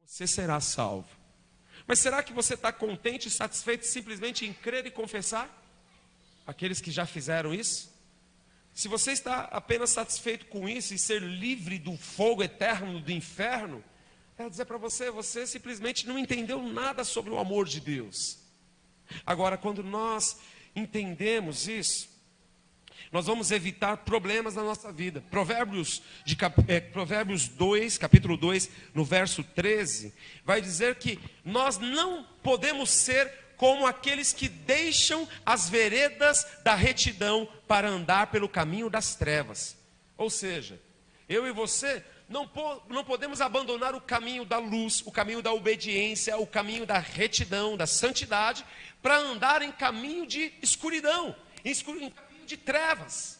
você será salvo. Mas será que você está contente e satisfeito simplesmente em crer e confessar? Aqueles que já fizeram isso? Se você está apenas satisfeito com isso e ser livre do fogo eterno do inferno, quero dizer para você, você simplesmente não entendeu nada sobre o amor de Deus. Agora, quando nós entendemos isso, nós vamos evitar problemas na nossa vida. Provérbios 2, capítulo 2, no verso 13, vai dizer que nós não podemos ser como aqueles que deixam as veredas da retidão para andar pelo caminho das trevas. Ou seja, eu e você não podemos abandonar o caminho da luz, o caminho da obediência, o caminho da retidão, da santidade, para andar em caminho de escuridão, em caminho de trevas.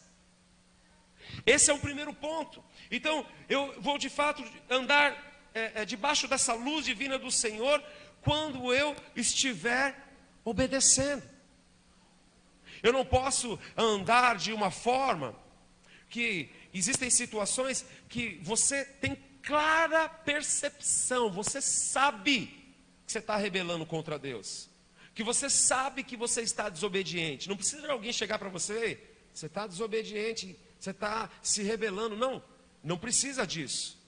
Esse é o primeiro ponto. Então, eu vou de fato andar debaixo dessa luz divina do Senhor, quando eu estiver obedecendo. Eu não posso andar de uma forma que existem situações que você tem clara percepção, você sabe que você está rebelando contra Deus, que você sabe que você está desobediente. Não precisa de alguém chegar para você, você está desobediente, você está se rebelando. Não precisa disso.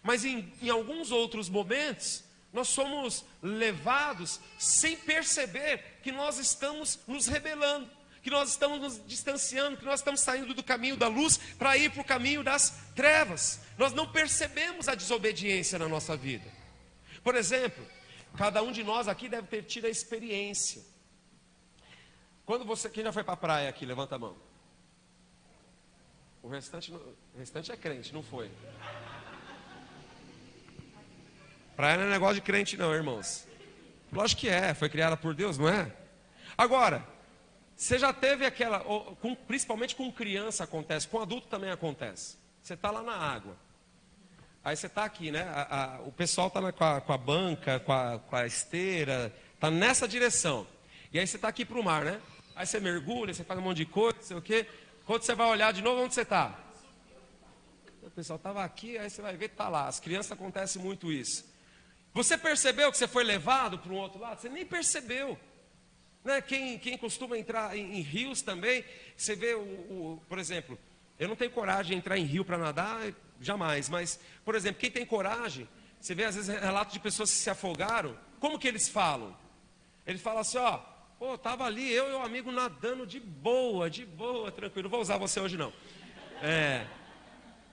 Mas em alguns outros momentos, nós somos levados sem perceber que nós estamos nos rebelando, que nós estamos nos distanciando, que nós estamos saindo do caminho da luz para ir para o caminho das trevas. Nós não percebemos a desobediência na nossa vida. Por exemplo, cada um de nós aqui deve ter tido a experiência. Quem já foi para a praia aqui, levanta a mão. O restante é crente, não foi? Praia não é negócio de crente não, irmãos. Lógico que é, foi criada por Deus, não é? Agora, você já teve aquela, principalmente com criança acontece, com adulto também acontece. Você está lá na água. Aí você está aqui, né? O pessoal está com a banca, com a esteira, está nessa direção. E aí você está aqui para o mar, né? Aí você mergulha, você faz um monte de coisa, não sei o quê. Quando você vai olhar de novo, onde você está? O pessoal estava aqui, aí você vai ver que está lá. As crianças acontece muito isso. Você percebeu que você foi levado para um outro lado? Você nem percebeu. Né? Quem costuma entrar em rios também, você vê, por exemplo, eu não tenho coragem de entrar em rio para nadar, jamais. Mas, por exemplo, quem tem coragem, você vê às vezes relatos de pessoas que se afogaram. Como que eles falam? Eles falam assim, estava ali eu e o amigo nadando de boa, tranquilo. Não vou usar você hoje não.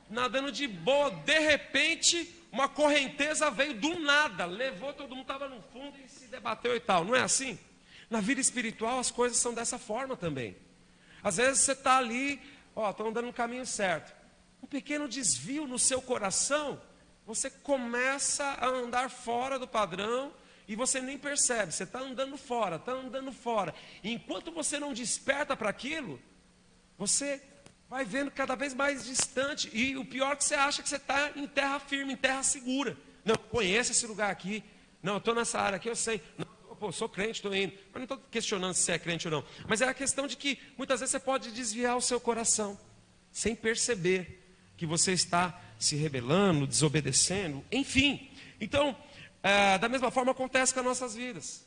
Nadando de boa, de repente uma correnteza veio do nada, levou, todo mundo estava no fundo e se debateu e tal. Não é assim? Na vida espiritual as coisas são dessa forma também. Às vezes você está ali, estou andando no caminho certo. Um pequeno desvio no seu coração, você começa a andar fora do padrão e você nem percebe. Você está andando fora. E enquanto você não desperta para aquilo, você vai vendo cada vez mais distante. E o pior é que você acha que você está em terra firme, em terra segura. Não, conheço esse lugar aqui. Não, eu estou nessa área aqui, eu sei. Não, sou crente, estou indo. Mas não estou questionando se você é crente ou não. Mas é a questão de que muitas vezes você pode desviar o seu coração, sem perceber que você está se rebelando, desobedecendo, enfim. Então, da mesma forma acontece com as nossas vidas.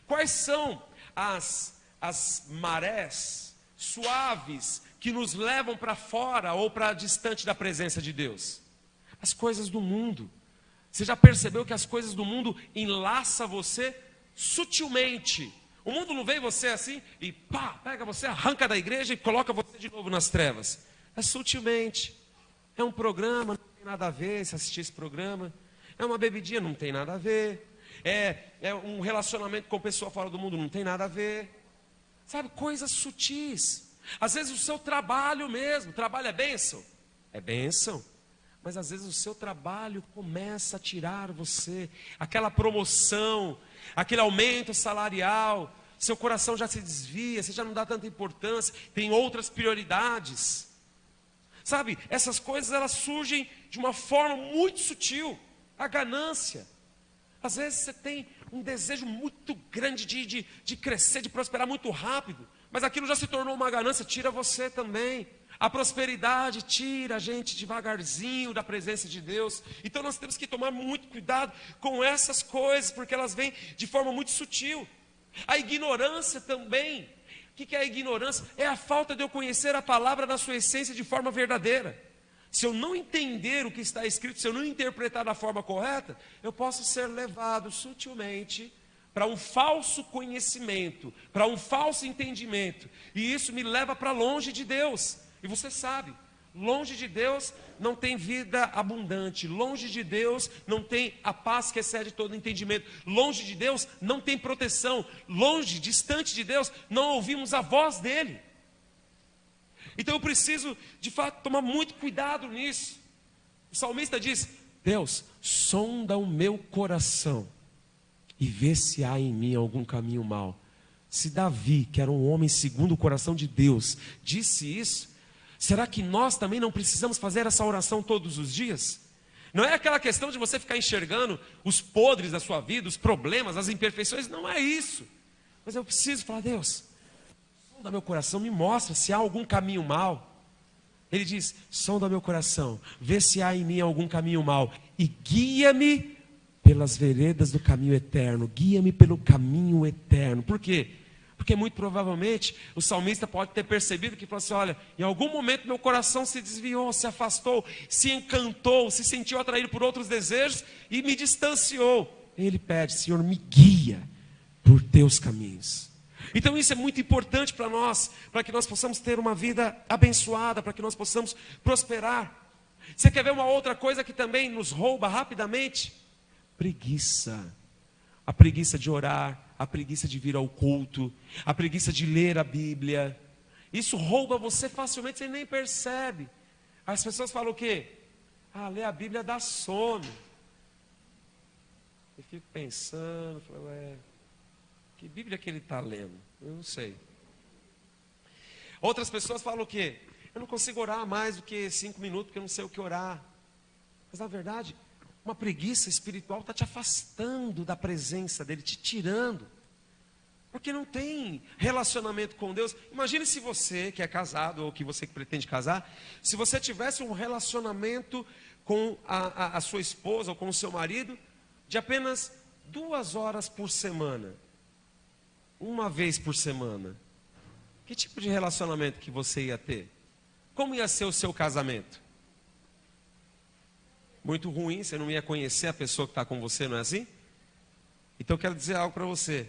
Quais são as marés suaves que nos levam para fora ou para distante da presença de Deus? As coisas do mundo. Você já percebeu que as coisas do mundo enlaçam você sutilmente? O mundo não vem você assim e pega você, arranca da igreja e coloca você de novo nas trevas. É sutilmente. É um programa, não tem nada a ver se assistir esse programa. É uma bebidinha, não tem nada a ver. É um relacionamento com pessoa fora do mundo, não tem nada a ver. Sabe, coisas sutis. Às vezes o seu trabalho mesmo, trabalho é bênção? É bênção. Mas às vezes o seu trabalho começa a tirar você, aquela promoção, aquele aumento salarial, seu coração já se desvia, você já não dá tanta importância, tem outras prioridades. Sabe, essas coisas elas surgem de uma forma muito sutil. A ganância. Às vezes você tem um desejo muito grande de crescer, de prosperar muito rápido, mas aquilo já se tornou uma ganância, tira você também. A prosperidade tira a gente devagarzinho da presença de Deus. Então nós temos que tomar muito cuidado com essas coisas, porque elas vêm de forma muito sutil. A ignorância também. O que é a ignorância? É a falta de eu conhecer a palavra na sua essência de forma verdadeira. Se eu não entender o que está escrito, se eu não interpretar da forma correta, eu posso ser levado sutilmente para um falso conhecimento, para um falso entendimento. E isso me leva para longe de Deus. E você sabe, longe de Deus não tem vida abundante. Longe de Deus não tem a paz que excede todo entendimento. Longe de Deus não tem proteção. Longe, distante de Deus, não ouvimos a voz dEle. Então eu preciso, de fato, tomar muito cuidado nisso. O salmista diz: Deus, sonda o meu coração e vê se há em mim algum caminho mau. Se Davi, que era um homem segundo o coração de Deus, disse isso, será que nós também não precisamos fazer essa oração todos os dias? Não é aquela questão de você ficar enxergando os podres da sua vida, os problemas, as imperfeições, não é isso. Mas eu preciso falar: Deus, sonda meu coração, me mostra se há algum caminho mau. Ele diz: sonda meu coração, vê se há em mim algum caminho mau e guia-me pelas veredas do caminho eterno. Guia-me pelo caminho eterno. Por quê? Porque muito provavelmente o salmista pode ter percebido que falou assim: olha, em algum momento meu coração se desviou, se afastou, se encantou, se sentiu atraído por outros desejos e me distanciou. Ele pede: Senhor, me guia por teus caminhos. Então isso é muito importante para nós, para que nós possamos ter uma vida abençoada, para que nós possamos prosperar. Você quer ver uma outra coisa que também nos rouba rapidamente? Preguiça. A preguiça de orar, a preguiça de vir ao culto, a preguiça de ler a Bíblia. Isso rouba você facilmente, você nem percebe. As pessoas falam o quê? Ah, ler a Bíblia dá sono. Eu fico pensando, falo, que Bíblia que ele está lendo? Eu não sei. Outras pessoas falam o quê? Eu não consigo orar mais do que 5 minutos, porque eu não sei o que orar. Mas na verdade, uma preguiça espiritual está te afastando da presença dele, te tirando. Porque não tem relacionamento com Deus. Imagine se você que é casado, ou que você que pretende casar, se você tivesse um relacionamento com a sua esposa ou com o seu marido, de apenas 2 horas por semana. Uma vez por semana. Que tipo de relacionamento que você ia ter? Como ia ser o seu casamento? Muito ruim, você não ia conhecer a pessoa que está com você, não é assim? Então eu quero dizer algo para você.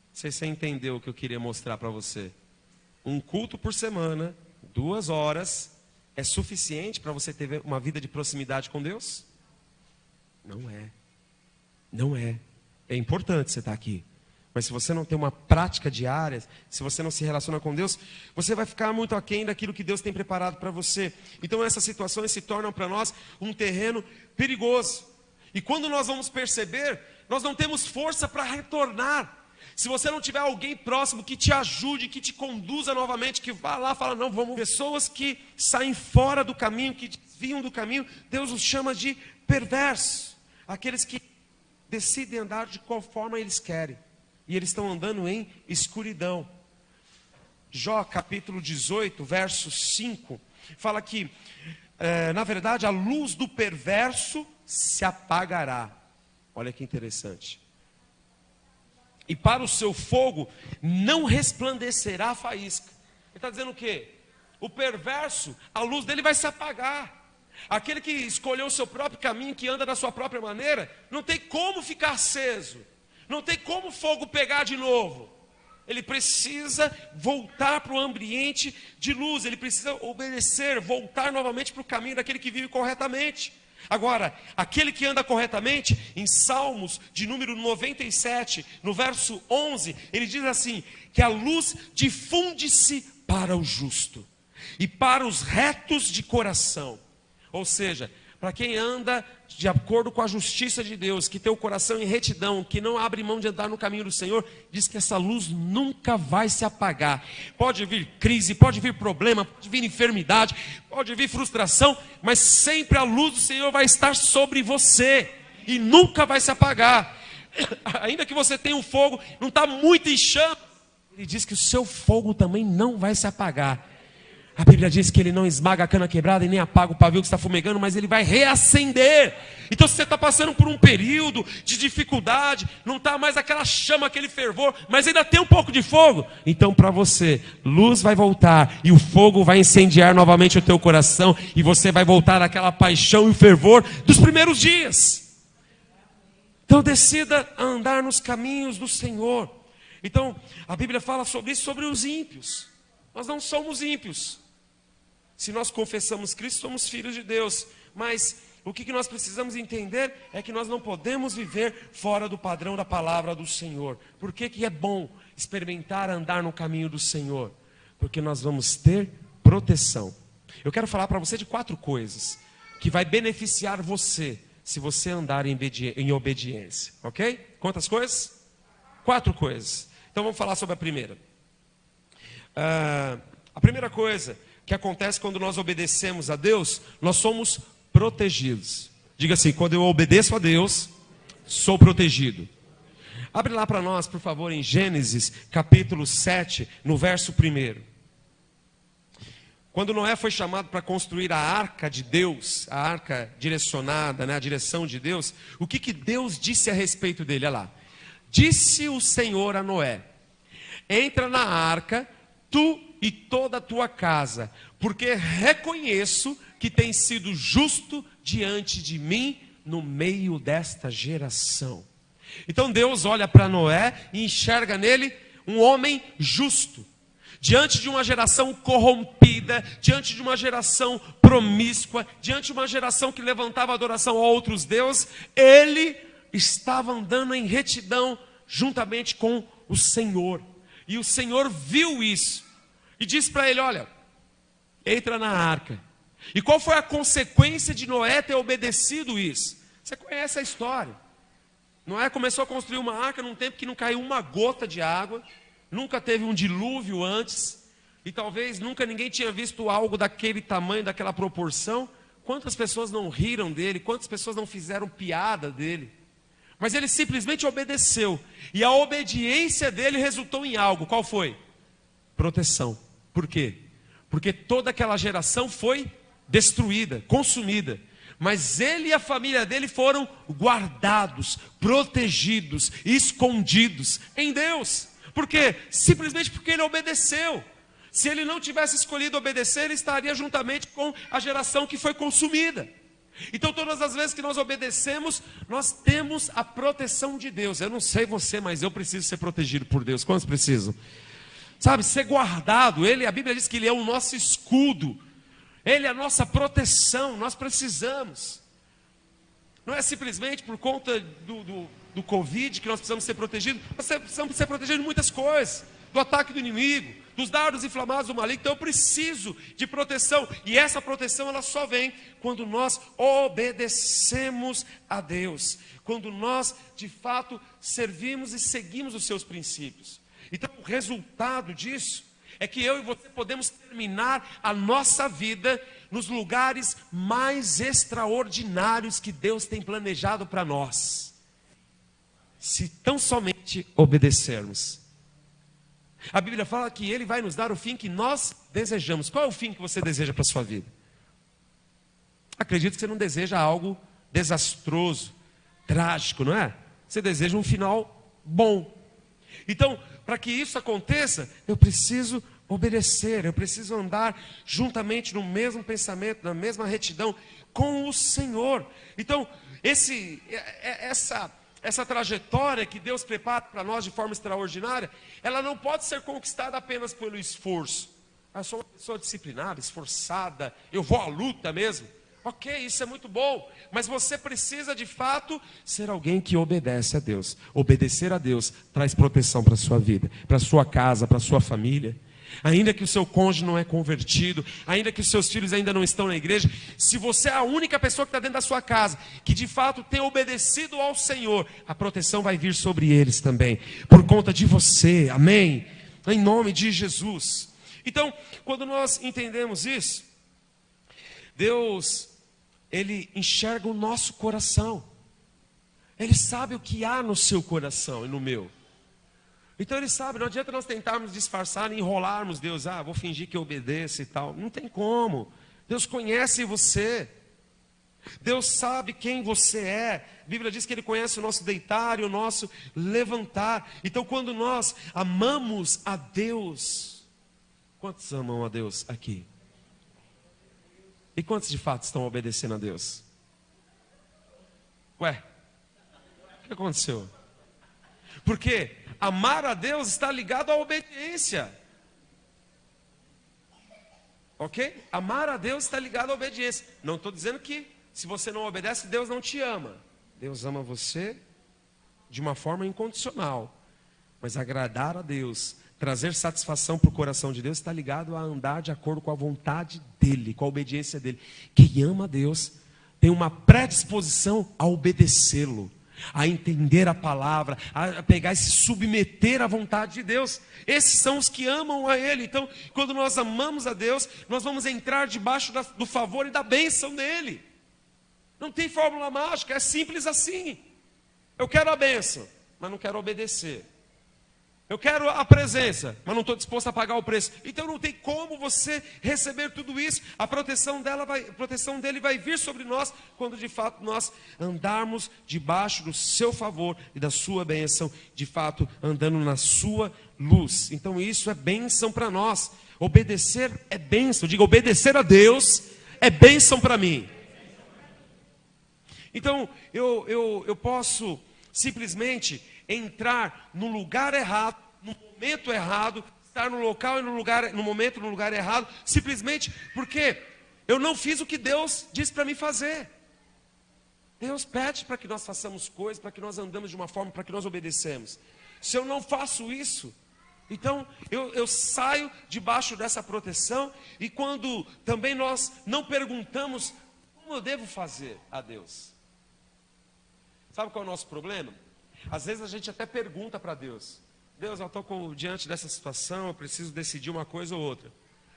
Não sei se você entendeu o que eu queria mostrar para você. Um culto por semana, 2 horas, é suficiente para você ter uma vida de proximidade com Deus? Não é. Não é. É importante você estar aqui. Mas se você não tem uma prática diária, se você não se relaciona com Deus, você vai ficar muito aquém daquilo que Deus tem preparado para você. Então essas situações se tornam para nós um terreno perigoso. E quando nós vamos perceber, nós não temos força para retornar. Se você não tiver alguém próximo que te ajude, que te conduza novamente, que vá lá e fala: não, vamos. Pessoas que saem fora do caminho, que desviam do caminho, Deus os chama de perversos. Aqueles que decidem andar de qual forma eles querem. E eles estão andando em escuridão. Jó capítulo 18, verso 5, fala que, na verdade, a luz do perverso se apagará. Olha que interessante. E para o seu fogo não resplandecerá a faísca. Ele está dizendo o quê? O perverso, a luz dele vai se apagar. Aquele que escolheu o seu próprio caminho, que anda da sua própria maneira, não tem como ficar aceso. Não tem como o fogo pegar de novo. Ele precisa voltar para o ambiente de luz. Ele precisa obedecer, voltar novamente para o caminho daquele que vive corretamente. Agora, aquele que anda corretamente, em Salmos de número 97, no verso 11, ele diz assim, que a luz difunde-se para o justo e para os retos de coração. Ou seja, para quem anda de acordo com a justiça de Deus, que tem o coração em retidão, que não abre mão de andar no caminho do Senhor, diz que essa luz nunca vai se apagar. Pode vir crise, pode vir problema, pode vir enfermidade, pode vir frustração, mas sempre a luz do Senhor vai estar sobre você e nunca vai se apagar. Ainda que você tenha um fogo, não está muito em chama, ele diz que o seu fogo também não vai se apagar. A Bíblia diz que ele não esmaga a cana quebrada e nem apaga o pavio que está fumegando, mas ele vai reacender. Então se você está passando por um período de dificuldade, não está mais aquela chama, aquele fervor, mas ainda tem um pouco de fogo, então para você, luz vai voltar e o fogo vai incendiar novamente o teu coração e você vai voltar àquela paixão e o fervor dos primeiros dias. Então decida andar nos caminhos do Senhor. Então a Bíblia fala sobre isso, sobre os ímpios. Nós não somos ímpios. Se nós confessamos Cristo, somos filhos de Deus. Mas o que nós precisamos entender é que nós não podemos viver fora do padrão da palavra do Senhor. Por que é bom experimentar andar no caminho do Senhor? Porque nós vamos ter proteção. Eu quero falar para você de 4 coisas que vai beneficiar você se você andar em obediência. Ok? Quantas coisas? 4 coisas. Então vamos falar sobre a primeira. A primeira coisa que acontece quando nós obedecemos a Deus, nós somos protegidos. Diga assim: quando eu obedeço a Deus, sou protegido. Abre lá para nós, por favor, em Gênesis capítulo 7, no verso 1. Quando Noé foi chamado para construir a arca de Deus, a arca direcionada, né, a direção de Deus, o que Deus disse a respeito dele? Olha lá. Disse o Senhor a Noé: entra na arca, tu e toda a tua casa, porque reconheço que tens sido justo diante de mim no meio desta geração. Então Deus olha para Noé e enxerga nele um homem justo. Diante de uma geração corrompida, diante de uma geração promíscua, diante de uma geração que levantava adoração a outros deuses, ele estava andando em retidão juntamente com o Senhor. E o Senhor viu isso e disse para ele: olha, entra na arca. E qual foi a consequência de Noé ter obedecido isso? Você conhece a história. Noé começou a construir uma arca num tempo que não caiu uma gota de água, nunca teve um dilúvio antes, e talvez nunca ninguém tinha visto algo daquele tamanho, daquela proporção. Quantas pessoas não riram dele, quantas pessoas não fizeram piada dele? Mas ele simplesmente obedeceu, e a obediência dele resultou em algo. Qual foi? Proteção. Por quê? Porque toda aquela geração foi destruída, consumida. Mas ele e a família dele foram guardados, protegidos, escondidos em Deus. Por quê? Simplesmente porque ele obedeceu. Se ele não tivesse escolhido obedecer, ele estaria juntamente com a geração que foi consumida. Então todas as vezes que nós obedecemos, nós temos a proteção de Deus. Eu não sei você, mas eu preciso ser protegido por Deus. Quantos precisam? Sabe, ser guardado. A Bíblia diz que Ele é o nosso escudo. Ele é a nossa proteção. Nós precisamos. Não é simplesmente por conta do Covid que nós precisamos ser protegidos. Nós precisamos ser protegidos de muitas coisas. Do ataque do inimigo, dos dardos inflamados do maligno. Então eu preciso de proteção. E essa proteção ela só vem quando nós obedecemos a Deus. Quando nós de fato servimos e seguimos os seus princípios. Então o resultado disso é que eu e você podemos terminar a nossa vida nos lugares mais extraordinários que Deus tem planejado para nós, se tão somente obedecermos. A Bíblia fala que Ele vai nos dar o fim que nós desejamos. Qual é o fim que você deseja para a sua vida? Acredito que você não deseja algo desastroso, trágico, não é? Você deseja um final bom. Então, para que isso aconteça, eu preciso obedecer, eu preciso andar juntamente no mesmo pensamento, na mesma retidão com o Senhor. Então, essa trajetória que Deus prepara para nós de forma extraordinária, ela não pode ser conquistada apenas pelo esforço. Eu sou uma pessoa disciplinada, esforçada, eu vou à luta mesmo. Ok, isso é muito bom, mas você precisa de fato ser alguém que obedece a Deus. Obedecer a Deus traz proteção para a sua vida, para a sua casa, para a sua família. Ainda que o seu cônjuge não é convertido, ainda que os seus filhos ainda não estão na igreja, se você é a única pessoa que está dentro da sua casa, que de fato tem obedecido ao Senhor, a proteção vai vir sobre eles também, por conta de você, amém? Em nome de Jesus. Então, quando nós entendemos isso, Deus, Ele enxerga o nosso coração. Ele sabe o que há no seu coração e no meu. Então ele sabe, não adianta nós tentarmos disfarçar, enrolarmos Deus. Ah, vou fingir que eu obedeço e tal. Não tem como. Deus conhece você. Deus sabe quem você é. A Bíblia diz que Ele conhece o nosso deitar e o nosso levantar. Então quando nós amamos a Deus, quantos amam a Deus aqui? E quantos de fato estão obedecendo a Deus? Ué, o que aconteceu? Porque amar a Deus está ligado à obediência. Ok? Amar a Deus está ligado à obediência. Não estou dizendo que se você não obedece, Deus não te ama. Deus ama você de uma forma incondicional. Mas agradar a Deus, trazer satisfação para o coração de Deus, está ligado a andar de acordo com a vontade dEle, com a obediência dEle. Quem ama a Deus tem uma predisposição a obedecê-lo, a entender a palavra, a pegar e se submeter à vontade de Deus. Esses são os que amam a Ele. Então, quando nós amamos a Deus, nós vamos entrar debaixo do favor e da bênção dEle. Não tem fórmula mágica, é simples assim. Eu quero a bênção, mas não quero obedecer. Eu quero a presença, mas não estou disposto a pagar o preço. Então não tem como você receber tudo isso. A proteção dele vai vir sobre nós quando de fato nós andarmos debaixo do seu favor e da sua bênção, de fato andando na sua luz. Então isso é bênção para nós. Obedecer é bênção. Diga, obedecer a Deus é bênção para mim. Então eu posso simplesmente entrar no lugar errado, no momento errado, estar no local e no momento, no lugar errado, simplesmente porque eu não fiz o que Deus disse para mim fazer. Deus pede para que nós façamos coisas, para que nós andamos de uma forma, para que nós obedecemos. Se eu não faço isso, então eu saio debaixo dessa proteção. E quando também nós não perguntamos como eu devo fazer a Deus. Sabe qual é o nosso problema? Às vezes a gente até pergunta para Deus: Deus, eu estou diante dessa situação, eu preciso decidir uma coisa ou outra.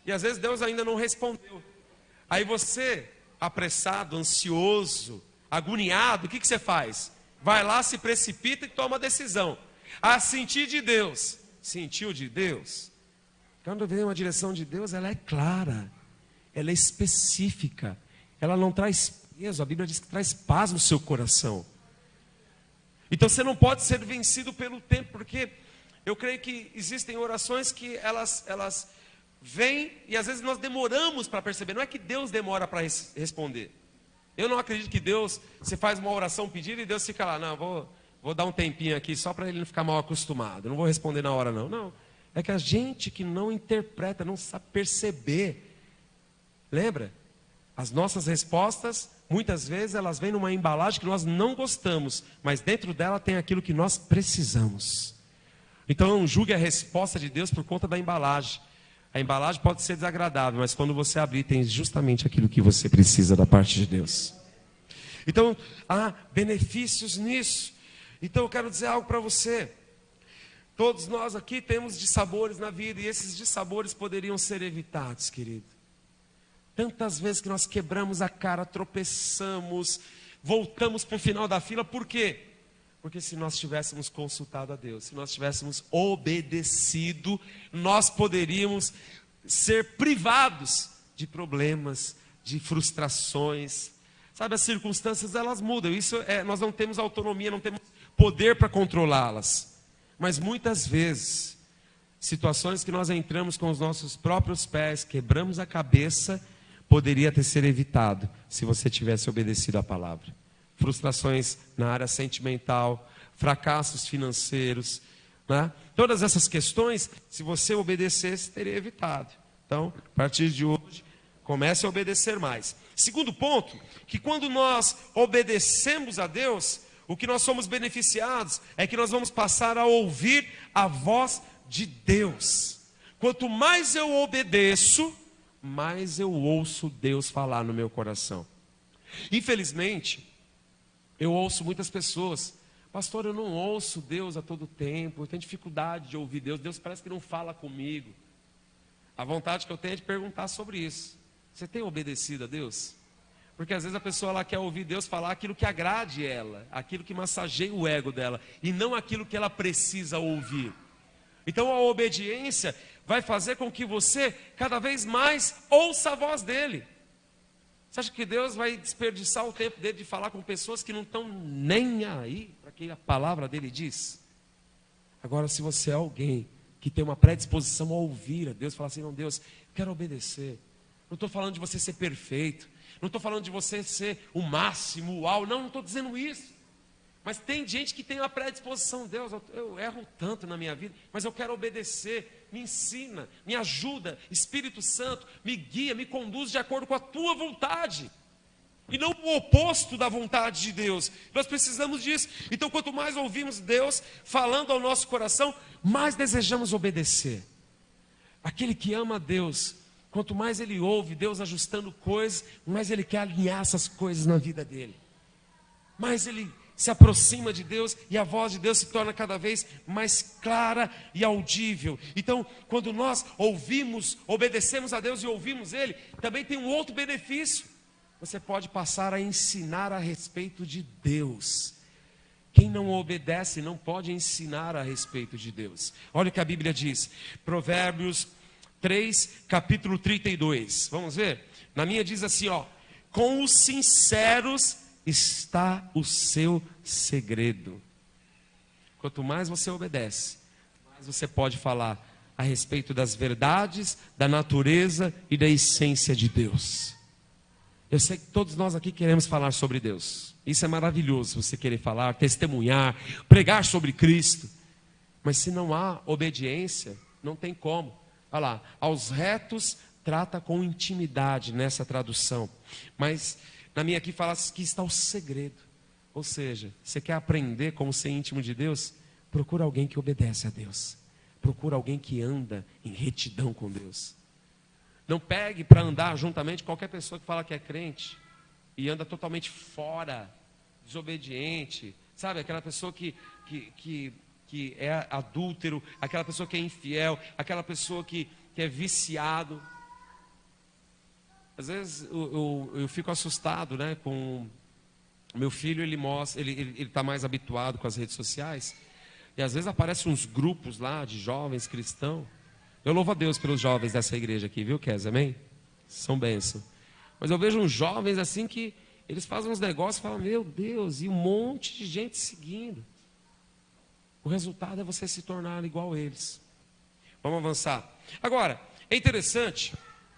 E às vezes Deus ainda não respondeu. Aí você, apressado, ansioso, agoniado, o que você faz? Vai lá, se precipita e toma a decisão. Ah, senti de Deus. Sentiu de Deus? Quando vem uma direção de Deus, ela é clara, ela é específica, ela não traz peso. A Bíblia diz que traz paz no seu coração. Então você não pode ser vencido pelo tempo, porque eu creio que existem orações que elas vêm e às vezes nós demoramos para perceber. Não é que Deus demora para responder. Eu não acredito que Deus, você faz uma oração pedindo e Deus fica lá, não, vou dar um tempinho aqui só para ele não ficar mal acostumado, não vou responder na hora não. Não, é que a gente que não interpreta, não sabe perceber. Lembra? As nossas respostas, muitas vezes, elas vêm numa embalagem que nós não gostamos, mas dentro dela tem aquilo que nós precisamos. Então não julgue a resposta de Deus por conta da embalagem. A embalagem pode ser desagradável, mas quando você abrir, tem justamente aquilo que você precisa da parte de Deus. Então, há benefícios nisso. Então eu quero dizer algo para você. Todos nós aqui temos dissabores na vida, e esses dissabores poderiam ser evitados, querido. Tantas vezes que nós quebramos a cara, tropeçamos, voltamos para o final da fila. Por quê? Porque se nós tivéssemos consultado a Deus, se nós tivéssemos obedecido, nós poderíamos ser privados de problemas, de frustrações. Sabe, as circunstâncias elas mudam. Nós não temos autonomia, não temos poder para controlá-las. Mas muitas vezes, situações que nós entramos com os nossos próprios pés, quebramos a cabeça, poderia ter sido evitado se você tivesse obedecido à palavra. Frustrações na área sentimental, fracassos financeiros, né? Todas essas questões, se você obedecesse, teria evitado. Então, a partir de hoje, comece a obedecer mais. Segundo ponto, que quando nós obedecemos a Deus, o que nós somos beneficiados é que nós vamos passar a ouvir a voz de Deus. Quanto mais eu obedeço, mais eu ouço Deus falar no meu coração. Infelizmente, eu ouço muitas pessoas: pastor, eu não ouço Deus a todo tempo, eu tenho dificuldade de ouvir Deus, Deus parece que não fala comigo. A vontade que eu tenho é de perguntar sobre isso. Você tem obedecido a Deus? Porque às vezes a pessoa ela quer ouvir Deus falar aquilo que agrade ela, aquilo que massageia o ego dela, e não aquilo que ela precisa ouvir. Então a obediência vai fazer com que você cada vez mais ouça a voz dele. Você acha que Deus vai desperdiçar o tempo dele de falar com pessoas que não estão nem aí para o que a palavra dele diz? Agora, se você é alguém que tem uma predisposição a ouvir a Deus, falar assim, não, Deus, eu quero obedecer. Não estou falando de você ser perfeito, não estou falando de você ser o máximo, o uau, não estou dizendo isso. Mas tem gente que tem uma predisposição, Deus, eu erro tanto na minha vida, mas eu quero obedecer, me ensina, me ajuda, Espírito Santo, me guia, me conduz de acordo com a tua vontade, e não o oposto da vontade de Deus. Nós precisamos disso. Então, quanto mais ouvimos Deus falando ao nosso coração, mais desejamos obedecer. Aquele que ama a Deus, quanto mais ele ouve Deus ajustando coisas, mais ele quer alinhar essas coisas na vida dele. Mais ele se aproxima de Deus e a voz de Deus se torna cada vez mais clara e audível. Então, quando nós ouvimos, obedecemos a Deus e ouvimos Ele, também tem um outro benefício. Você pode passar a ensinar a respeito de Deus. Quem não obedece não pode ensinar a respeito de Deus. Olha o que a Bíblia diz, Provérbios 3, capítulo 32. Vamos ver? Na minha diz assim, ó: com os sinceros está o seu segredo. Quanto mais você obedece, mais você pode falar a respeito das verdades, da natureza e da essência de Deus. Eu sei que todos nós aqui queremos falar sobre Deus. Isso é maravilhoso, você querer falar, testemunhar, pregar sobre Cristo. Mas se não há obediência, não tem como. Olha lá, aos retos trata com intimidade nessa tradução. Mas na minha aqui fala que está o segredo. Ou seja, você quer aprender como ser íntimo de Deus? Procura alguém que obedece a Deus. Procura alguém que anda em retidão com Deus. Não pegue para andar juntamente qualquer pessoa que fala que é crente e anda totalmente fora, desobediente. Sabe, aquela pessoa que é adúltero, aquela pessoa que é infiel, aquela pessoa que é viciado. Às vezes eu fico assustado, né, com meu filho. Ele está mais habituado com as redes sociais, e às vezes aparecem uns grupos lá de jovens cristãos. Eu louvo a Deus pelos jovens dessa igreja aqui, viu, Kes? Amém? São bênção. Mas eu vejo uns jovens assim que eles fazem uns negócios e falam, meu Deus, e um monte de gente seguindo. O resultado é você se tornar igual a eles. Vamos avançar. Agora, é interessante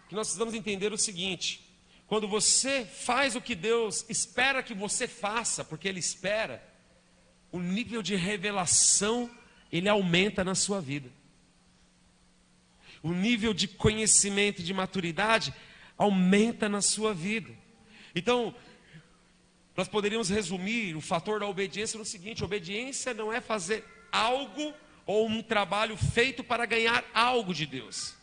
que nós precisamos entender o seguinte: quando você faz o que Deus espera que você faça, porque Ele espera, o nível de revelação, ele aumenta na sua vida. O nível de conhecimento e de maturidade aumenta na sua vida. Então, nós poderíamos resumir o fator da obediência no seguinte: obediência não é fazer algo ou um trabalho feito para ganhar algo de Deus.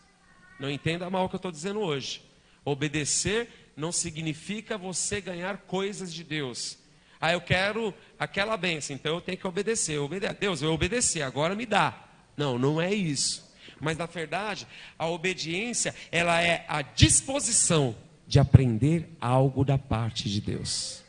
Não entenda mal o que eu estou dizendo hoje. Obedecer não significa você ganhar coisas de Deus. Ah, eu quero aquela bênção, então eu tenho que obedecer. Deus, eu obedeci, agora me dá. Não, não é isso. Mas na verdade, a obediência, ela é a disposição de aprender algo da parte de Deus.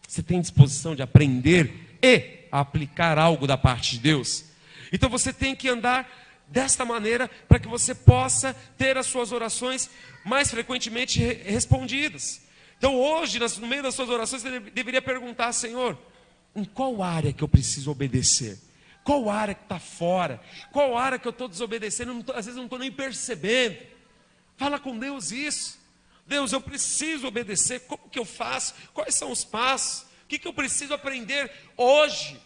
Você tem disposição de aprender e aplicar algo da parte de Deus? Então você tem que andar desta maneira para que você possa ter as suas orações mais frequentemente respondidas. Então hoje, no meio das suas orações, você deveria perguntar: Senhor, em qual área que eu preciso obedecer? Qual área que está fora? Qual área que eu estou desobedecendo? Às vezes eu não estou nem percebendo. Fala com Deus isso. Deus, eu preciso obedecer. Como que eu faço? Quais são os passos? O que eu preciso aprender hoje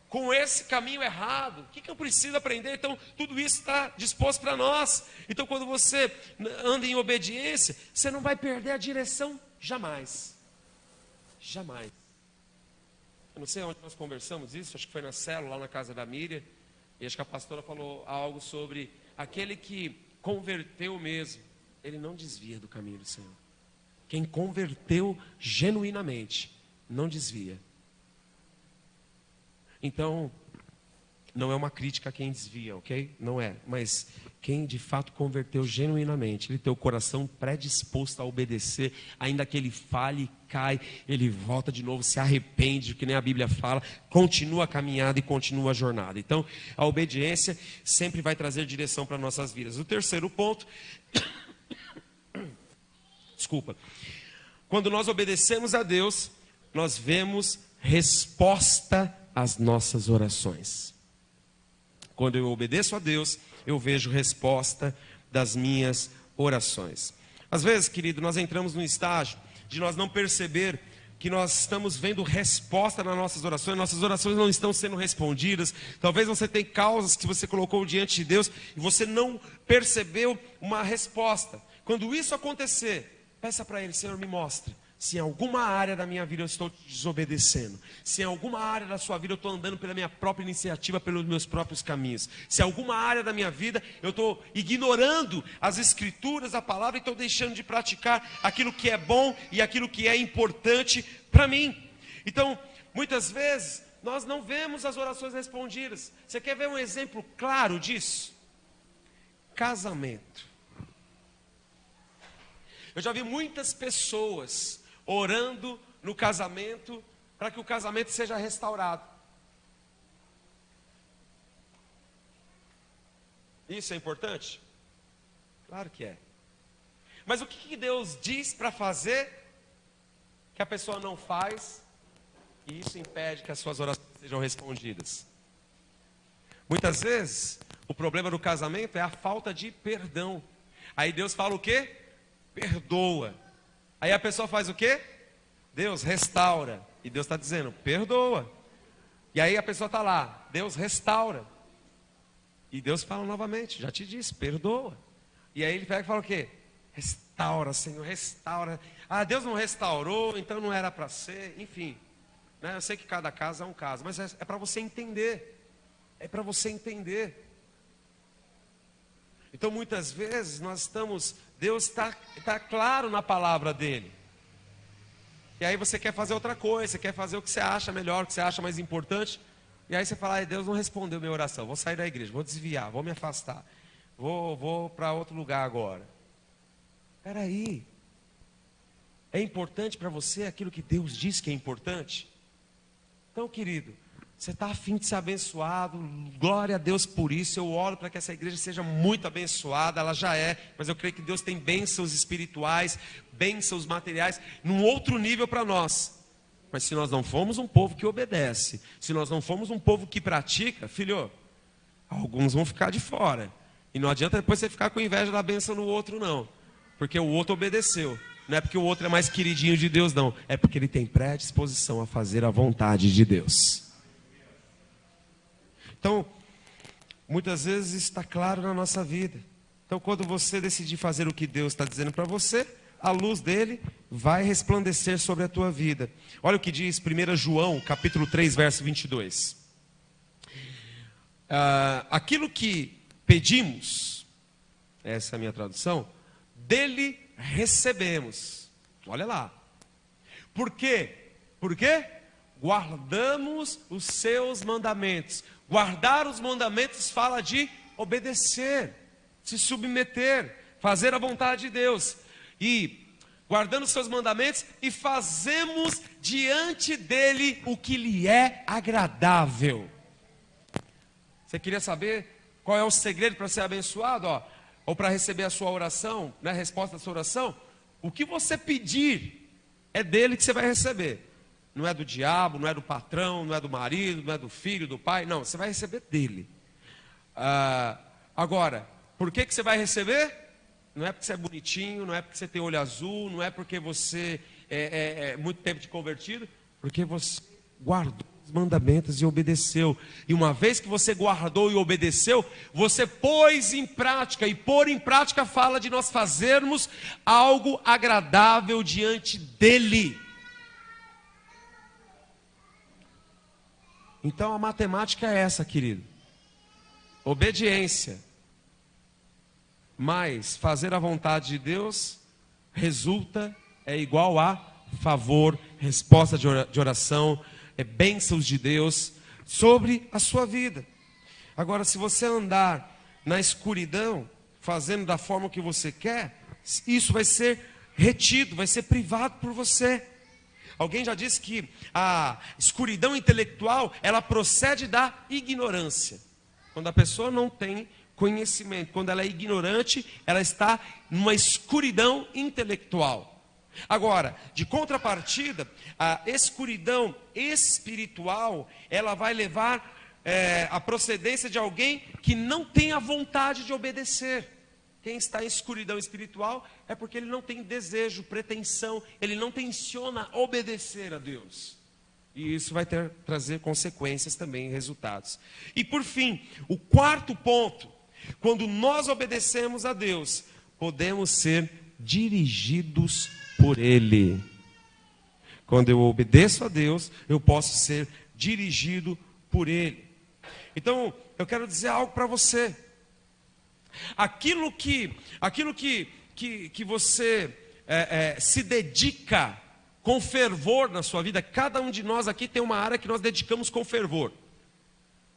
com esse caminho errado? O que eu preciso aprender? Então, tudo isso está disposto para nós. Então, quando você anda em obediência, você não vai perder a direção jamais. Jamais. Eu não sei onde nós conversamos isso, acho que foi na célula, lá na casa da Miriam, e acho que a pastora falou algo sobre aquele que converteu mesmo, ele não desvia do caminho do Senhor. Quem converteu genuinamente, não desvia. Então, Não é uma crítica a quem desvia, ok? Não é. Mas quem de fato converteu genuinamente, ele tem o coração predisposto a obedecer, ainda que ele falhe, cai, ele volta de novo, se arrepende, que nem a Bíblia fala, continua a caminhada e continua a jornada. Então, a obediência sempre vai trazer direção para nossas vidas. O terceiro ponto, desculpa, quando nós obedecemos a Deus, nós vemos resposta às nossas orações. Quando eu obedeço a Deus, eu vejo resposta das minhas orações. Às vezes, querido, nós entramos num estágio de nós não perceber que nós estamos vendo resposta nas nossas orações não estão sendo respondidas. Talvez você tenha causas que você colocou diante de Deus e você não percebeu uma resposta. Quando isso acontecer, peça para Ele: Senhor, me mostra se em alguma área da minha vida eu estou desobedecendo, se em alguma área da sua vida eu estou andando pela minha própria iniciativa, pelos meus próprios caminhos, se em alguma área da minha vida eu estou ignorando as escrituras, a palavra, e estou deixando de praticar aquilo que é bom e aquilo que é importante para mim. Então, muitas vezes, nós não vemos as orações respondidas. Você quer ver um exemplo claro disso? Casamento. Eu já vi muitas pessoas orando no casamento para que o casamento seja restaurado. Isso é importante? Claro que é. Mas o que Deus diz para fazer que a pessoa não faz e isso impede que as suas orações sejam respondidas? Muitas vezes o problema do casamento é a falta de perdão. Aí Deus fala o quê? Perdoa. Aí a pessoa faz o quê? Deus restaura. E Deus está dizendo, perdoa. E aí a pessoa está lá, Deus restaura. E Deus fala novamente, já te disse, perdoa. E aí ele pega e fala o quê? Restaura, Senhor, restaura. Ah, Deus não restaurou, então não era para ser. Enfim, né? Eu sei que cada caso é um caso, mas é para você entender. É para você entender. Então muitas vezes nós estamos, Deus está claro na palavra dele. E aí você quer fazer outra coisa, você quer fazer o que você acha melhor, o que você acha mais importante. E aí você fala, Deus não respondeu minha oração, vou sair da igreja, vou desviar, vou me afastar. Vou para outro lugar agora. Espera aí. É importante para você aquilo que Deus diz que é importante? Então, querido, você está a fim de ser abençoado, glória a Deus por isso. Eu oro para que essa igreja seja muito abençoada, ela já é, mas eu creio que Deus tem bênçãos espirituais, bênçãos materiais, num outro nível para nós. Mas se nós não formos um povo que obedece, se nós não formos um povo que pratica, filho, alguns vão ficar de fora. E não adianta depois você ficar com inveja da bênção no outro, não. Porque o outro obedeceu. Não é porque o outro é mais queridinho de Deus, não. É porque ele tem predisposição a fazer a vontade de Deus. Então, muitas vezes isso está claro na nossa vida. Então, quando você decidir fazer o que Deus está dizendo para você, a luz dele vai resplandecer sobre a tua vida. Olha o que diz 1 João, capítulo 3, verso 22. Aquilo que pedimos, essa é a minha tradução, dele recebemos. Olha lá. Por quê? Por quê? Guardamos os seus mandamentos. Guardar os mandamentos fala de obedecer, se submeter, fazer a vontade de Deus. E guardando os seus mandamentos e fazemos diante dele o que lhe é agradável. Você queria saber qual é o segredo para ser abençoado? Ou para receber a sua oração, né, a resposta da sua oração? O que você pedir é dele que você vai receber. Não é do diabo, não é do patrão, não é do marido, não é do filho, do pai. Não, você vai receber dele. Agora, por que você vai receber? Não é porque você é bonitinho, não é porque você tem olho azul, não é porque você é muito tempo de convertido. Porque você guardou os mandamentos e obedeceu. E uma vez que você guardou e obedeceu, você pôs em prática. E pôr em prática fala de nós fazermos algo agradável diante dele. Então a matemática é essa, querido. Obediência mais fazer a vontade de Deus é igual a favor, resposta de oração, bênçãos de Deus sobre a sua vida. Agora, se você andar na escuridão, fazendo da forma que você quer, isso vai ser retido, vai ser privado por você. Alguém já disse que a escuridão intelectual, ela procede da ignorância. Quando a pessoa não tem conhecimento, quando ela é ignorante, ela está numa escuridão intelectual. Agora, de contrapartida, a escuridão espiritual, ela vai levar a procedência de alguém que não tem a vontade de obedecer. Quem está em escuridão espiritual é porque ele não tem desejo, pretensão, ele não tenciona obedecer a Deus. E isso vai trazer consequências também, resultados. E por fim, o quarto ponto, quando nós obedecemos a Deus, podemos ser dirigidos por Ele. Quando eu obedeço a Deus, eu posso ser dirigido por Ele. Então, eu quero dizer algo para você. Aquilo que você se dedica com fervor na sua vida, cada um de nós aqui tem uma área que nós dedicamos com fervor.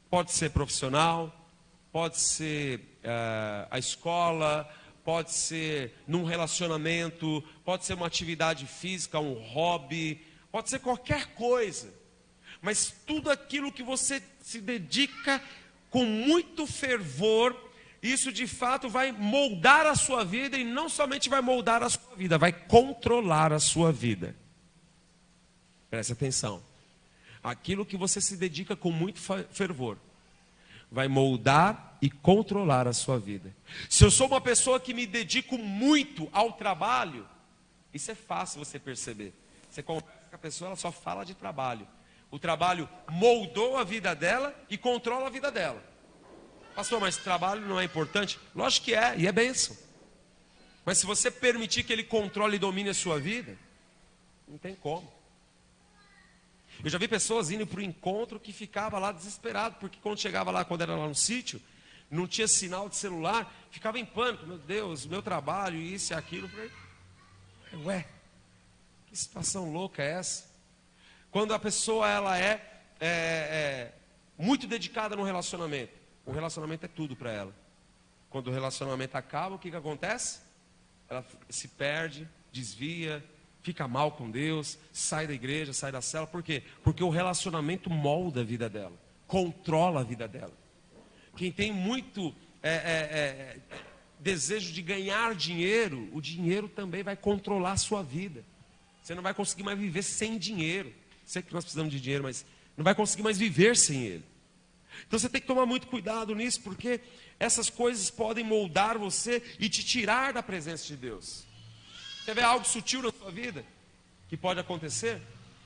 Pode ser profissional, pode ser a escola, pode ser num relacionamento, pode ser uma atividade física, um hobby, pode ser qualquer coisa. Mas tudo aquilo que você se dedica com muito fervor, isso de fato vai moldar a sua vida, e não somente vai moldar a sua vida, vai controlar a sua vida. Preste atenção. Aquilo que você se dedica com muito fervor vai moldar e controlar a sua vida. Se eu sou uma pessoa que me dedico muito ao trabalho, isso é fácil você perceber. Você conversa com a pessoa, ela só fala de trabalho. O trabalho moldou a vida dela e controla a vida dela. Pastor, mas trabalho não é importante? Lógico que é, e é bênção. Mas se você permitir que ele controle e domine a sua vida, não tem como. Eu já vi pessoas indo para o encontro que ficava lá desesperado, porque quando chegava lá, quando era lá no sítio, não tinha sinal de celular, ficava em pânico. Meu Deus, meu trabalho, isso e aquilo. Eu falei, ué, que situação louca é essa? Quando a pessoa ela é muito dedicada no relacionamento, o relacionamento é tudo para ela. Quando o relacionamento acaba, o que acontece? Ela se perde, desvia, fica mal com Deus, sai da igreja, sai da cela. Por quê? Porque o relacionamento molda a vida dela, controla a vida dela. Quem tem muito desejo de ganhar dinheiro, o dinheiro também vai controlar a sua vida. Você não vai conseguir mais viver sem dinheiro. Sei que nós precisamos de dinheiro, mas não vai conseguir mais viver sem ele. Então você tem que tomar muito cuidado nisso, porque essas coisas podem moldar você e te tirar da presença de Deus. Quer ver algo sutil na sua vida que pode acontecer?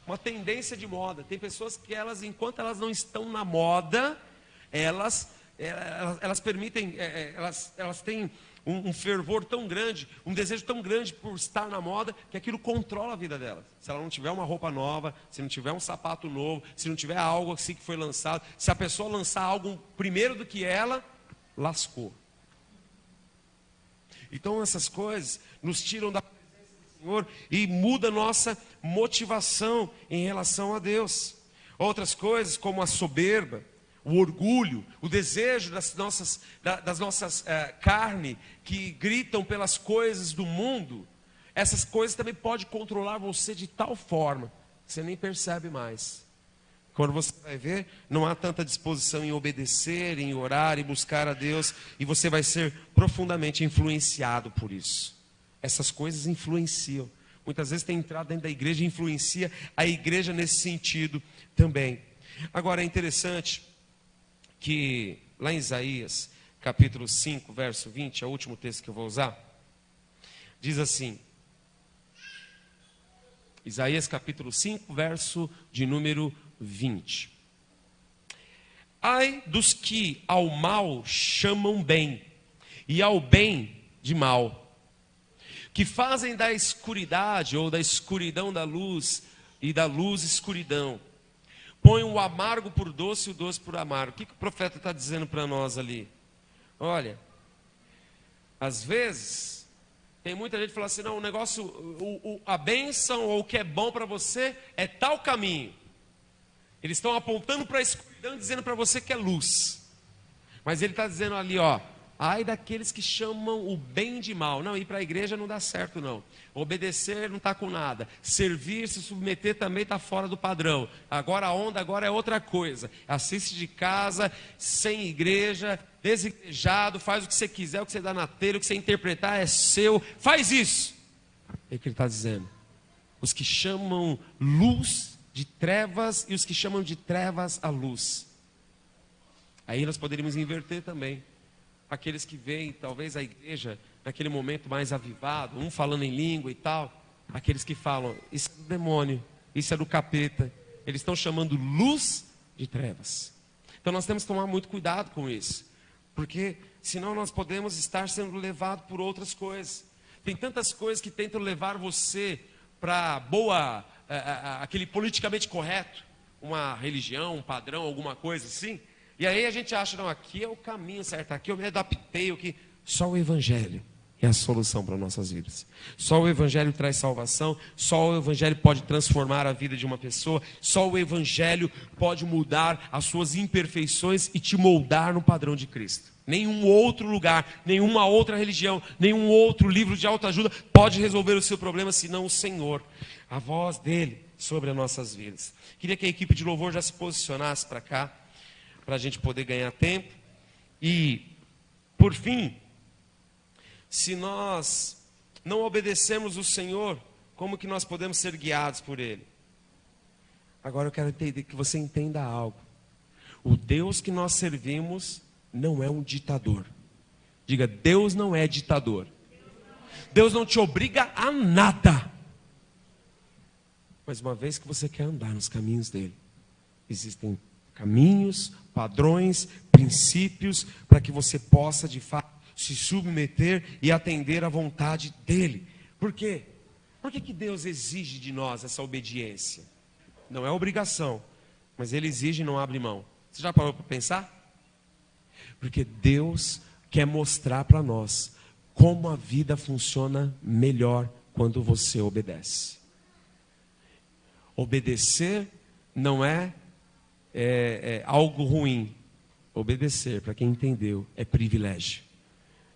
Uma tendência de moda. Tem pessoas que enquanto elas não estão na moda, elas permitem, elas têm um fervor tão grande, um desejo tão grande por estar na moda, que aquilo controla a vida dela. Se ela não tiver uma roupa nova, se não tiver um sapato novo, se não tiver algo assim que foi lançado, se a pessoa lançar algo primeiro do que ela, lascou. Então essas coisas nos tiram da presença do Senhor e muda a nossa motivação em relação a Deus. Outras coisas como a soberba, o orgulho, o desejo das nossas carne, que gritam pelas coisas do mundo, essas coisas também podem controlar você de tal forma, que você nem percebe mais. Quando você vai ver, não há tanta disposição em obedecer, em orar, em buscar a Deus, e você vai ser profundamente influenciado por isso. Essas coisas influenciam. Muitas vezes tem entrado dentro da igreja e influencia a igreja nesse sentido também. Agora é interessante que lá em Isaías, capítulo 5, verso 20, é o último texto que eu vou usar, diz assim, Isaías capítulo 5, verso de número 20. Ai dos que ao mal chamam bem, e ao bem de mal, que fazem da escuridade ou da escuridão da luz, e da luz escuridão. Põe o amargo por doce e o doce por amargo. O que o profeta está dizendo para nós ali? Olha, às vezes, tem muita gente que fala assim, não, o negócio, a bênção ou o que é bom para você é tal caminho. Eles estão apontando para a escuridão e dizendo para você que é luz. Mas ele está dizendo ali, ó, ai daqueles que chamam o bem de mal. Não, ir para a igreja não dá certo não. Obedecer não está com nada. Servir, se submeter também está fora do padrão. Agora a onda agora é outra coisa. Assiste de casa, sem igreja, desigrejado, faz o que você quiser, o que você dá na telha, o que você interpretar é seu. Faz isso. É o que ele está dizendo. Os que chamam luz de trevas e os que chamam de trevas a luz. Aí nós poderíamos inverter também. Aqueles que veem talvez a igreja naquele momento mais avivado, um falando em língua e tal. Aqueles que falam, isso é do demônio, isso é do capeta. Eles estão chamando luz de trevas. Então nós temos que tomar muito cuidado com isso. Porque senão nós podemos estar sendo levados por outras coisas. Tem tantas coisas que tentam levar você para boa, aquele politicamente correto. Uma religião, um padrão, alguma coisa assim. E aí a gente acha, não, aqui é o caminho certo, aqui eu me adaptei, aqui. Só o Evangelho é a solução para nossas vidas. Só o Evangelho traz salvação, só o Evangelho pode transformar a vida de uma pessoa, só o Evangelho pode mudar as suas imperfeições e te moldar no padrão de Cristo. Nenhum outro lugar, nenhuma outra religião, nenhum outro livro de autoajuda pode resolver o seu problema, senão o Senhor, a voz dele sobre as nossas vidas. Queria que a equipe de louvor já se posicionasse para cá, para a gente poder ganhar tempo. E, por fim, se nós não obedecemos o Senhor, como que nós podemos ser guiados por Ele? Agora eu quero entender, que você entenda algo. O Deus que nós servimos não é um ditador. Diga, Deus não é ditador. Deus não te obriga a nada. Mas uma vez que você quer andar nos caminhos dele, existem caminhos, padrões, princípios, para que você possa de fato se submeter e atender à vontade dele. Por quê? Por que Deus exige de nós essa obediência? Não é obrigação, mas ele exige e não abre mão. Você já parou para pensar? Porque Deus quer mostrar para nós como a vida funciona melhor quando você obedece. Obedecer não é algo ruim. Obedecer, para quem entendeu, é privilégio.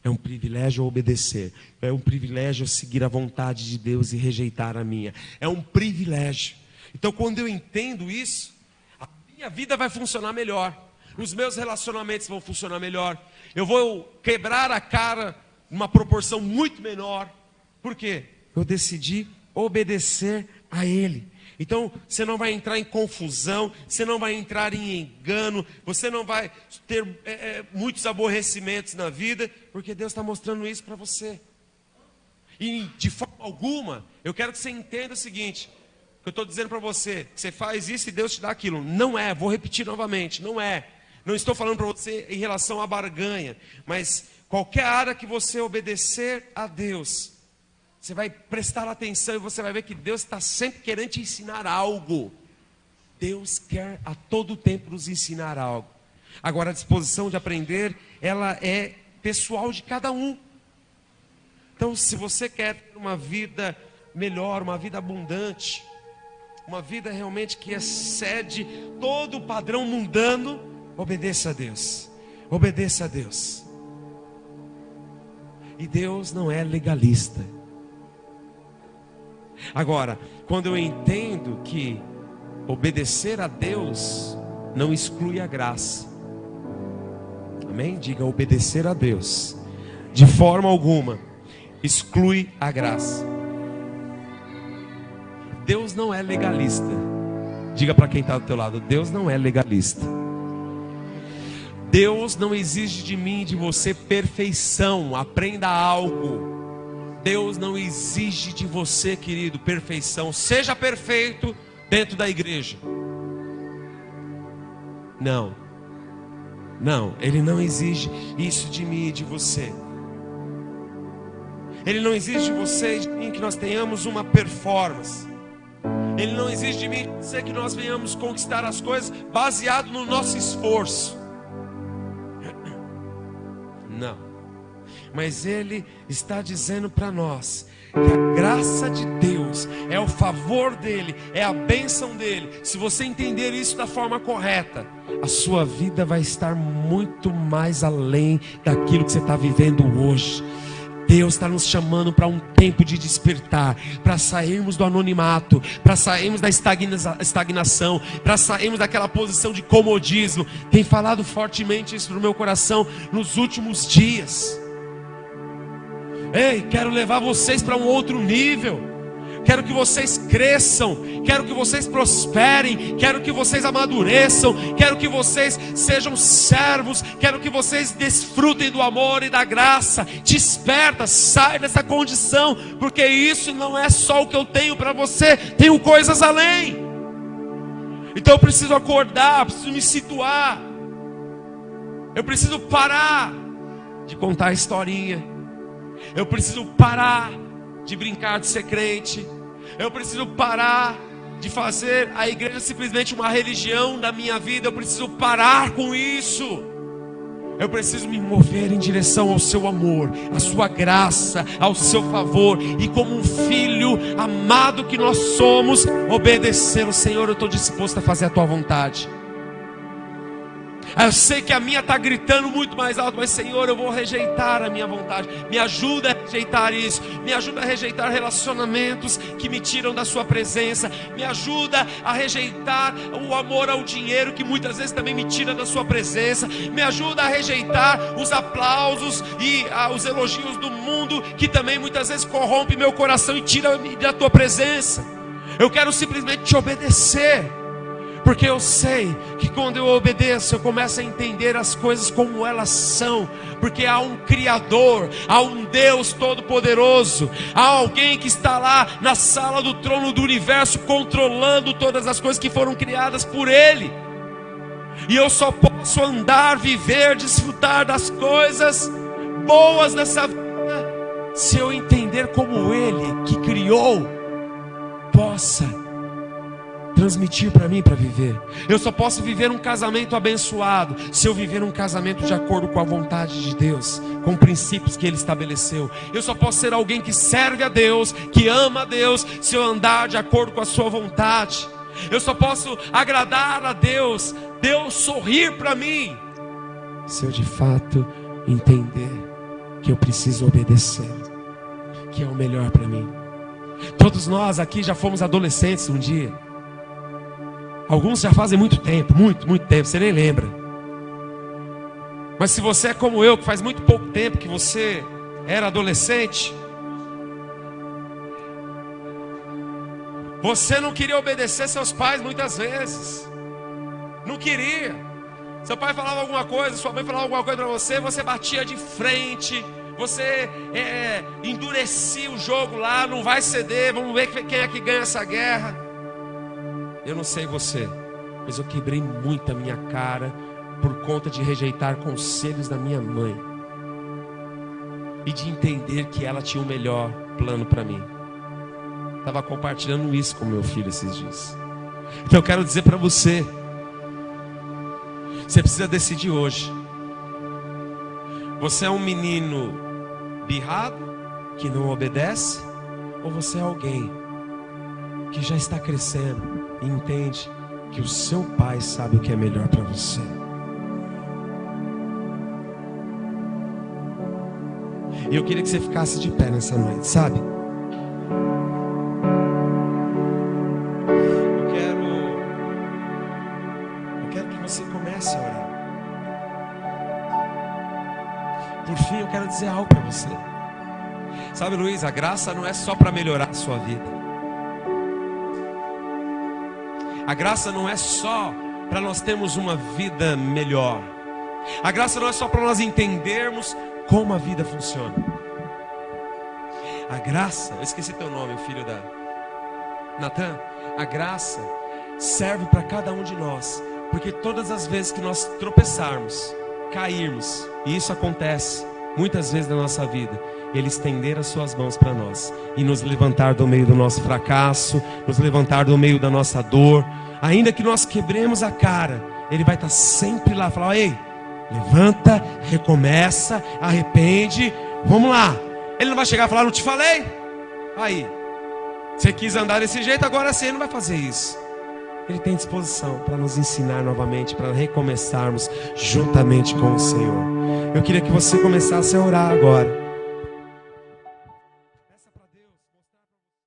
É um privilégio obedecer. É um privilégio seguir a vontade de Deus e rejeitar a minha. É um privilégio. Então, quando eu entendo isso, a minha vida vai funcionar melhor. Os meus relacionamentos vão funcionar melhor. Eu vou quebrar a cara numa proporção muito menor. Por quê? Eu decidi obedecer a Ele. Então, você não vai entrar em confusão, você não vai entrar em engano, você não vai ter muitos aborrecimentos na vida, porque Deus está mostrando isso para você. E de forma alguma, eu quero que você entenda o seguinte, que eu estou dizendo para você, que você faz isso e Deus te dá aquilo. Não é, vou repetir novamente, não é. Não estou falando para você em relação à barganha, mas qualquer área que você obedecer a Deus, você vai prestar atenção e você vai ver que Deus está sempre querendo te ensinar algo. Deus quer a todo tempo nos ensinar algo. Agora, a disposição de aprender, ela é pessoal de cada um. Então, se você quer ter uma vida melhor, uma vida abundante, uma vida realmente que excede todo o padrão mundano, obedeça a Deus. Obedeça a Deus. E Deus não é legalista. Agora, quando eu entendo que obedecer a Deus não exclui a graça. Amém? Diga, obedecer a Deus de forma alguma exclui a graça. Deus não é legalista. Diga para quem está do teu lado, Deus não é legalista. Deus não exige de mim e de você perfeição. Aprenda algo. Deus não exige de você, querido, perfeição. Seja perfeito dentro da igreja. Não. Não, Ele não exige isso de mim e de você. Ele não exige de você e de mim que nós tenhamos uma performance. Ele não exige de mim e de você que nós venhamos conquistar as coisas baseado no nosso esforço. Não. Mas Ele está dizendo para nós que a graça de Deus Deus, é o favor dele, é a bênção dele. Se você entender isso da forma correta, a sua vida vai estar muito mais além daquilo que você está vivendo hoje. Deus está nos chamando para um tempo de despertar, para sairmos do anonimato, para sairmos da estagnação, para sairmos daquela posição de comodismo. Tem falado fortemente isso no meu coração nos últimos dias. Ei, quero levar vocês para um outro nível. Quero que vocês cresçam, quero que vocês prosperem, quero que vocês amadureçam, quero que vocês sejam servos, quero que vocês desfrutem do amor e da graça. Desperta, sai dessa condição, porque isso não é só o que eu tenho para você, tenho coisas além. Então eu preciso acordar, preciso me situar, eu preciso parar de contar historinha, eu preciso parar de brincar de ser crente, eu preciso parar de fazer a igreja simplesmente uma religião da minha vida. Eu preciso parar com isso. Eu preciso me mover em direção ao seu amor, à sua graça, ao seu favor, e como um filho amado que nós somos, obedecer ao Senhor. Eu estou disposto a fazer a tua vontade. Eu sei que a minha está gritando muito mais alto, mas Senhor, eu vou rejeitar a minha vontade. Me ajuda a rejeitar isso. Me ajuda a rejeitar relacionamentos que me tiram da sua presença. Me ajuda a rejeitar o amor ao dinheiro, que muitas vezes também me tira da sua presença. Me ajuda a rejeitar os aplausos e os elogios do mundo, que também muitas vezes corrompe meu coração e tira da tua presença. Eu quero simplesmente te obedecer, porque eu sei que quando eu obedeço, eu começo a entender as coisas como elas são. Porque há um Criador, há um Deus Todo-Poderoso, há alguém que está lá na sala do trono do universo, controlando todas as coisas que foram criadas por Ele. E eu só posso andar, viver, desfrutar das coisas boas dessa vida, se eu entender como Ele, que criou, possa transmitir para mim para viver. Eu só posso viver um casamento abençoado se eu viver um casamento de acordo com a vontade de Deus, com princípios que Ele estabeleceu. Eu só posso ser alguém que serve a Deus, que ama a Deus, se eu andar de acordo com a sua vontade. Eu só posso agradar a Deus, Deus sorrir para mim, se eu de fato entender que eu preciso obedecer, que é o melhor para mim. Todos nós aqui já fomos adolescentes um dia. Alguns já fazem muito tempo, muito tempo, você nem lembra. Mas se você é como eu, que faz muito pouco tempo que você era adolescente, você não queria obedecer seus pais muitas vezes. Não queria. Seu pai falava alguma coisa, sua mãe falava alguma coisa para você, você batia de frente, você endurecia o jogo lá, não vai ceder, vamos ver quem é que ganha essa guerra. Eu não sei você, mas eu quebrei muito a minha cara por conta de rejeitar conselhos da minha mãe e de entender que ela tinha o melhor plano para mim. Estava compartilhando isso com meu filho esses dias. Então eu quero dizer para você, você precisa decidir hoje. Você é um menino birrado, que não obedece, ou você é alguém que já está crescendo e entende que o seu pai sabe o que é melhor para você? E eu queria que você ficasse de pé nessa noite, sabe? Eu quero que você comece a orar. Por fim, eu quero dizer algo para você. Sabe, Luiz, a graça não é só para melhorar a sua vida. A graça não é só para nós termos uma vida melhor. A graça não é só para nós entendermos como a vida funciona. A graça, eu esqueci teu nome, o filho da Natan. A graça serve para cada um de nós, porque todas as vezes que nós tropeçarmos, cairmos, e isso acontece muitas vezes na nossa vida, Ele estender as suas mãos para nós e nos levantar do meio do nosso fracasso, nos levantar do meio da nossa dor. Ainda que nós quebremos a cara, Ele vai estar sempre lá, falar: ei, levanta, recomeça, arrepende, vamos lá. Ele não vai chegar e falar: não te falei? Aí, Você quis andar desse jeito, agora sim, Ele não vai fazer isso. Ele tem disposição para nos ensinar novamente, para recomeçarmos juntamente com o Senhor. Eu queria que você começasse a orar agora.